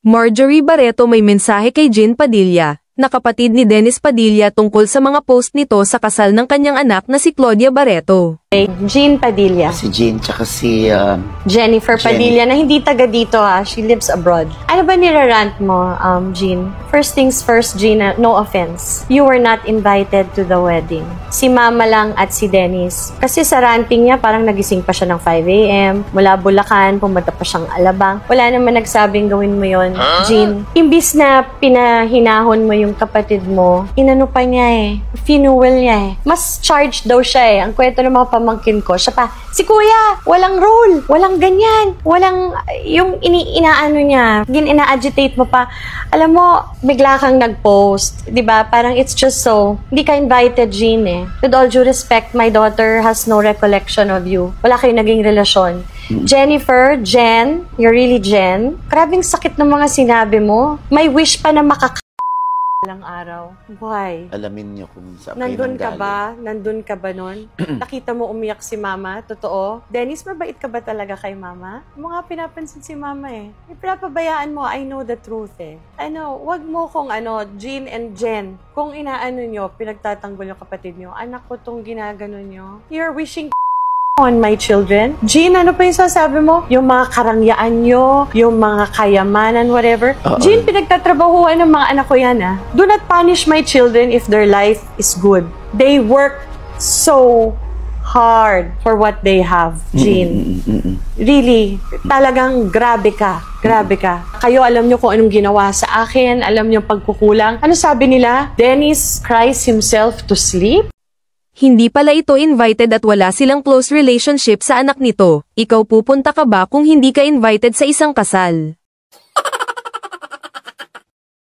Marjorie Barreto may mensahe kay Jean Padilla, na kapatid ni Dennis Padilla tungkol sa mga post nito sa kasal ng kanyang anak na si Claudia Barreto. Jean Padilla. Si Jean, tsaka si Jennifer Padilla, na hindi taga dito ha. She lives abroad. Ano ba nirarant mo, Jean? First things first, Jean, no offense. You were not invited to the wedding. Si Mama lang at si Dennis. Kasi sa ranting niya, parang nagising pa siya ng 5 a.m. Mula Bulacan, pumunta pa siyang Alabang. Wala naman nagsabing gawin mo yon, Jean. Imbis na pinahinahon mo yung kapatid mo, inano pa niya eh. Finuel niya eh. Mas charged daw siya eh. Ang kwento ng mga pamangkin ko, siya pa, si Kuya, walang role, walang ganyan, walang, yung inaano niya, ina-agitate mo pa. Alam mo, bigla kang nag-post, di ba? Parang it's just so, hindi ka invited, Jean eh. With all due respect, my daughter has no recollection of you. Wala kayong naging relasyon. Jennifer, Jen, you're really Jen. Grabing sakit ng mga sinabi mo. May wish pa na lang araw. Why? alamin niyo kung saan Nandun ka ba? Nandun ka ba nun? Nakita mo umiyak si Mama? Totoo? Dennis, mabait ka ba talaga kay Mama? Mo nga pinapansin si Mama eh. Pinapabayaan mo, I know the truth eh. Wag mo kung Jean and Jen, kung inaano nyo, pinagtatanggol yung kapatid nyo, anak ko tong ginagano nyo. You're wishing on my children. Jean, ano pa yung sasabi mo? Yung mga karangyaan nyo, yung mga kayamanan, whatever. Jean, pinagtatrabahuan ng mga anak ko yan ah. Do not punish my children if their life is good. They work so hard for what they have, Jean. Really, talagang grabe ka. Grabe ka. Kayo alam nyo kung anong ginawa sa akin, alam nyo pagkukulang. Ano sabi nila? Dennis cries himself to sleep? Hindi pala ito invited at wala silang close relationship sa anak nito. Ikaw pupunta ka ba kung hindi ka invited sa isang kasal?